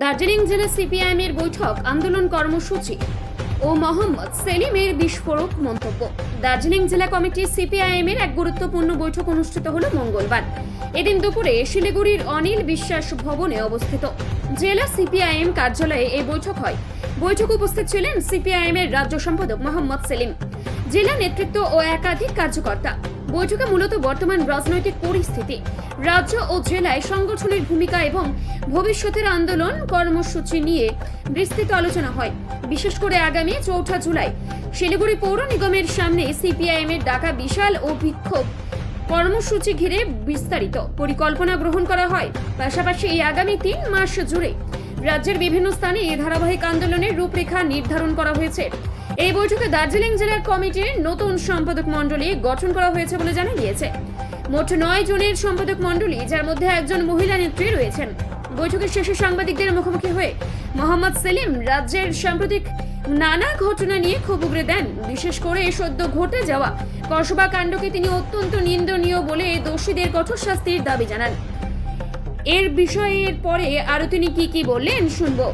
দার্জিলিং জেলা সিপিআইএম এর বৈঠক আন্দোলন কর্মসূচি ও মোহাম্মদ সেলিমের বিস্ফোরক মন্তব্য। দার্জিলিং জেলা কমিটির সিপিআইএম এর এক গুরুত্বপূর্ণ বৈঠক অনুষ্ঠিত হলো মঙ্গলবার। এদিন দুপুরে শিলিগুড়ির অনিল বিশ্বাস ভবনে অবস্থিত জেলা সিপিআইএম কার্যালয়ে এই বৈঠক হয়। বৈঠকে উপস্থিত ছিলেন সিপিআইএম এর রাজ্য সম্পাদক মোহাম্মদ সেলিম, জেলা নেতৃত্ব ও একাধিক কার্যকর্তা। বৈঠকে মূলত বর্তমান রাজনৈতিক পরিস্থিতি, রাজ্য ও জেলায় সংগঠনের ভূমিকা এবং ভবিষ্যতের আন্দোলন কর্মসূচি নিয়ে বিস্তৃত আলোচনা হয়। বিশেষ করে আগামী ৪ জুলাই শিলিগুড়ি পৌর নিগমের সামনে সিপিআইএম এর ডাকা বিশাল ও বিক্ষোভ কর্মসূচি ঘিরে বিস্তারিত পরিকল্পনা গ্রহণ করা হয়। পাশাপাশি এই আগামী ৩ মাস জুড়ে রাজ্যের বিভিন্ন স্থানে এই ধারাবাহিক আন্দোলনের রূপরেখা নির্ধারণ করা হয়েছে। এই বৈঠকে দার্জিলিং জেলার কমিটির নতুন সম্পাদক মণ্ডলী গঠন করা হয়েছে বলে জানা গিয়েছে। মোট ৯ জনের সম্পাদক মণ্ডলী, যার মধ্যে একজন মহিলা নেত্রী রয়েছেন। বৈঠকের শেষে সাংবাদিকদের মুখোমুখি হয়ে মোহাম্মদ সেলিম রাজ্যের সাম্প্রতিক নানা ঘটনা নিয়ে ক্ষোভ উগরে দেন। বিশেষ করে সদ্য ঘটে যাওয়া কসবা কাণ্ডকে তিনি অত্যন্ত নিন্দনীয় বলে দোষীদের কঠোর শাস্তির দাবি জানান। এর বিষয়ের পরে আরো তিনি কি বললেন শুনবো।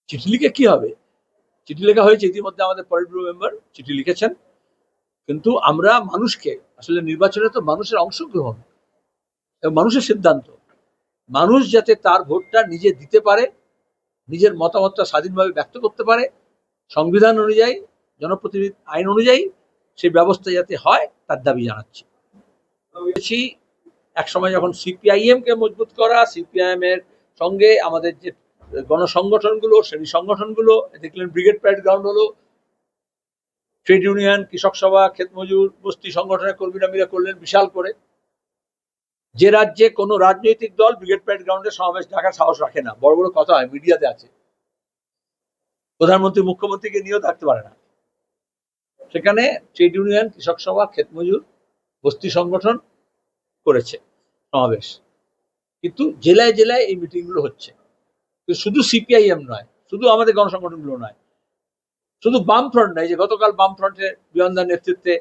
চিঠি লিখে কি হবে? চিঠি লেখা হয়েছে, ইতিমধ্যে আমাদের পলিট ব্যুরো মেম্বার চিঠি লিখেছেন। কিন্তু আমরা মানুষকে, আসলে নির্বাচনে তো মানুষের অংশগ্রহণ এবং মানুষের সিদ্ধান্ত, মানুষ যাতে তার ভোটটা নিজে দিতে পারে, নিজের মতামতটা স্বাধীনভাবে ব্যক্ত করতে পারে, সংবিধান অনুযায়ী, জনপ্রতিনিধি আইন অনুযায়ী সেই ব্যবস্থা যাতে হয় তার দাবি জানাচ্ছি। এক সময় যখন সিপিআইএম কে মজবুত করা, সিপিআইএম এর সঙ্গে আমাদের যে গণসংগঠনগুলো, শ্রেণী সংগঠনগুলো, দেখলেন ব্রিগেড প্যারেড গ্রাউন্ড হলো, ট্রেড ইউনিয়ন, কৃষক সভা, ক্ষেত মজুর, বস্তি সংগঠনের কর্মীরা মিলে করলেন বিশাল করে। যে রাজ্যে কোনো রাজনৈতিক দল ব্রিগেড প্যারেড গ্রাউন্ডে সমাবেশ ডাকার সাহস রাখে না, বড় বড় কথা হয়, মিডিয়াতে আছে, প্রধানমন্ত্রী মুখ্যমন্ত্রীকে নিয়েও থাকতে পারে না, সেখানে ট্রেড ইউনিয়ন, কৃষক সভা, ক্ষেত মজুর, বস্তি সংগঠন করেছে সমাবেশ। কিন্তু জেলায় জেলায় এই মিটিংগুলো হচ্ছে। শুধু সিপিআইএম নয়, শুধু আমাদের গণসংগঠনগুলো নয়, শুধু বামফ্রন্ট নয়, যে গতকাল বামফ্রন্টের বিয়ন্দার নেতৃত্বে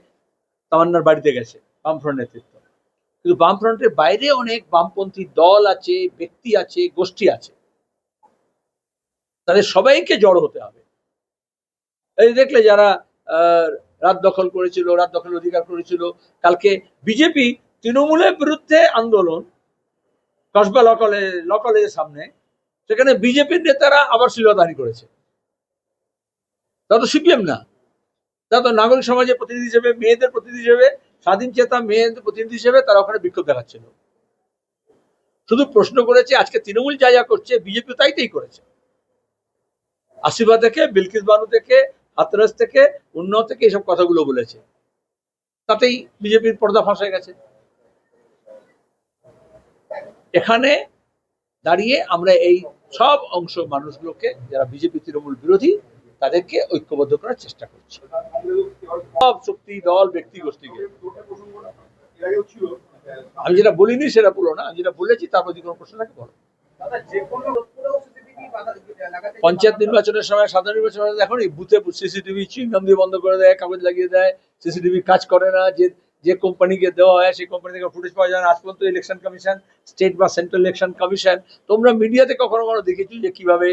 তামান্নার বাড়িতে গেছে বামফ্রন্ট নেতৃত্ব, কিন্তু বামফ্রন্টের বাইরে অনেক বামপন্থী দল আছে, ব্যক্তি আছে, গোষ্ঠী আছে, তাদের সবাইকে জড়ো হতে হবে। এই দেখলে যারা রাত দখল করেছিল, রাত দখলের অধিকার করেছিল, কালকে বিজেপি তৃণমূলের বিরুদ্ধে আন্দোলন কসবা ল কলেজের সামনে, সেখানে বিজেপির নেতারা আবার শিলদানি করেছে। তা তো সিপিএম না, তা তো নাগরিক সমাজের প্রতিনিধি হিসেবে, মেয়েদের প্রতিনিধি হিসেবে, স্বাধীন চেতা মেয়েদের প্রতিনিধি হিসেবে তারা ওখানে বিক্ষোভ দেখাচ্ছিল। শুধু প্রশ্ন করেছে আজকে তৃণমূল যা যা করছে বিজেপি তাই করেছে। আশীর্বাদ থেকে, বিলকিস বানু থেকে, হাতরাস থেকে, উন্নয়ন থেকে এইসব কথাগুলো বলেছে, তাতেই বিজেপির পর্দা ফাঁস হয়ে গেছে। এখানে দাঁড়িয়ে আমরা এই সব অংশ মানুষগুলোকে, যারা বিজেপি তৃণমূল বিরোধী, তাদেরকে ঐক্যবদ্ধ করার চেষ্টা করছি, সব শক্তি, দল, ব্যক্তি, গোষ্ঠীকে। আমি যেটা বলিনি সেটা বলো না, আমি যেটা বলেছি তার প্রতি কোনো প্রশ্ন থাকে বলো। পঞ্চায়েত নির্বাচনের সময়, সাধারণ নির্বাচনের এখন এই বুথে সিসিটিভি চুইংগাম দিয়ে বন্ধ করে দেয়, কাগজ লাগিয়ে দেয়, সিসিটিভি কাজ করে না, যে কোম্পানিকে দেওয়া হয় সেই কোম্পানি থেকে ফুটেজ পাওয়া যায় না। আজ পর্যন্ত ইলেকশন কমিশন, স্টেট বা সেন্ট্রাল ইলেকশন কমিশন, তোমরা মিডিয়াতে কখনো দেখেছো যে কিভাবে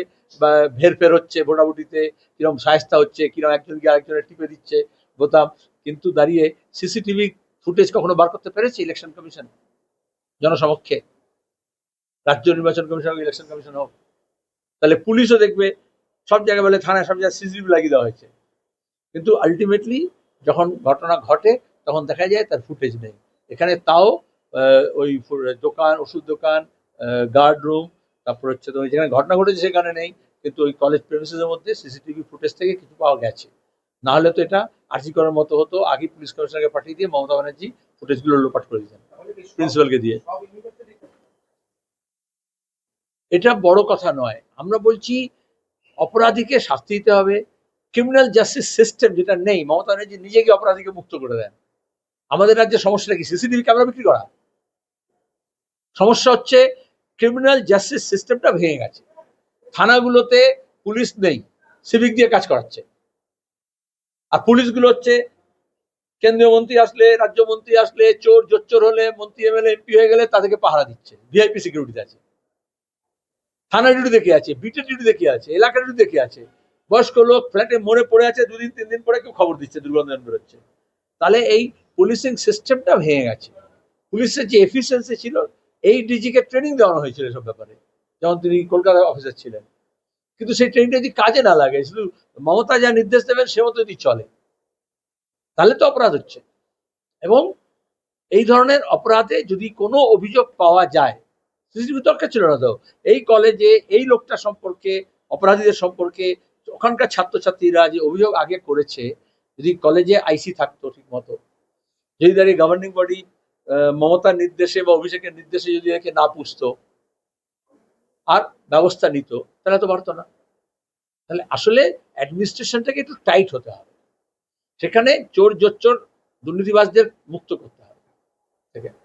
হেরফের হচ্ছে, ভোটাভুটিতে কিরকম সায়স্তা হচ্ছে, কিরকম একজনকে আরেকজনের টিপে দিচ্ছে বোতাম, কিন্তু দাঁড়িয়ে সিসিটিভি ফুটেজ কখনো বার করতে পেরেছে ইলেকশন কমিশন জনসমক্ষে? রাজ্য নির্বাচন কমিশন হোক, ইলেকশন কমিশন হোক। তাহলে পুলিশও দেখবে, সব জায়গায় বলে থানায় সব জায়গায় সিসিটিভি লাগিয়ে দেওয়া হয়েছে, কিন্তু আলটিমেটলি যখন ঘটনা ঘটে তখন দেখা যায় তার ফুটেজ নেই। এখানে তাও ওই দোকান, ওষুধ দোকান, গার্ড রুম, তারপর হচ্ছে তো যেখানে ঘটনা ঘটেছে সেখানে নেই, কিন্তু ওই কলেজ প্রেমিসেসের মধ্যে সিসিটিভি ফুটেজ থেকে কিছু পাওয়া গেছে। না হলে তো এটা আরজি করার মতো হতো, আগে পুলিশ কমিশনারকে পাঠিয়ে দিয়ে মমতা ব্যানার্জি ফুটেজগুলো লোপাট করে দিতেন প্রিন্সিপালকে দিয়ে। এটা বড় কথা নয়। আমরা বলছি অপরাধীকে শাস্তি দিতে হবে। ক্রিমিনাল জাস্টিস সিস্টেম যেটা নেই, মমতা ব্যানার্জি নিজেকে অপরাধীকে মুক্ত করে দেন। আমাদের রাজ্যে সমস্যাটা কি? সিসিটিভি ক্যামেরা বিক্রি করা। সমস্যা হচ্ছে ক্রিমিনাল জাস্টিস সিস্টেমটা ভেঙে গেছে। থানাগুলোতে পুলিশ নেই, সিভিক দিয়ে কাজ করাচ্ছে। আর পুলিশগুলো হচ্ছে কেন্দ্রীয় মন্ত্রী আসলে, রাজ্যমন্ত্রী আসলে, জোচ্চোর হলে, মন্ত্রী, এমএলএ, এমপি হয়ে গেলে তাদেরকে পাহারা দিচ্ছে, ভিআইপি সিকিউরিটি আছে। থানা ডিউটি দেখে আছে, বিটের ডিউটি দেখে আছে, এলাকা ডিউটি দেখে আছে, বয়স্ক লোক ফ্ল্যাটে মরে পড়ে আছে, 2 দিন 3 দিন পরে কেউ খবর দিচ্ছে, দুর্গন্ধ বেরোচ্ছে। তাহলে এই পুলিশিং সিস্টেমটা ভেঙে গেছে। পুলিশের যে এফিসিয়েন্সি ছিল, এই ডিজিকে ট্রেনিং দেওয়ানো হয়েছিল এসব ব্যাপারে, যেমন তিনি কলকাতার অফিসার ছিলেন। কিন্তু সেই ট্রেনিংটা যদি কাজে না লাগে, শুধু মমতা যা নির্দেশ দেবেন সে মতো যদি চলে, তাহলে তো অপরাধ হচ্ছে। এবং এই ধরনের অপরাধে যদি কোনো অভিযোগ পাওয়া যায়, সিসিটিভি দরকার ছিল না তো। এই কলেজে এই লোকটা সম্পর্কে, অপরাধীদের সম্পর্কে ওখানকার ছাত্রছাত্রীরা যে অভিযোগ আগে করেছে, যদি কলেজে আইসি থাকতো ঠিক মতো, যদি দাঁড়িয়ে গভর্নিং বডি মমতার নির্দেশে বা অভিষেকের নির্দেশে যদি একে না পুষতো আর ব্যবস্থা নিত, তাহলে তো পারতো না। তাহলে আসলে অ্যাডমিনিস্ট্রেশনটাকে একটু টাইট হতে হবে, সেখানে চোর জোচ্চোর দুর্নীতিবাজদের মুক্ত করতে হবে। ঠিক আছে।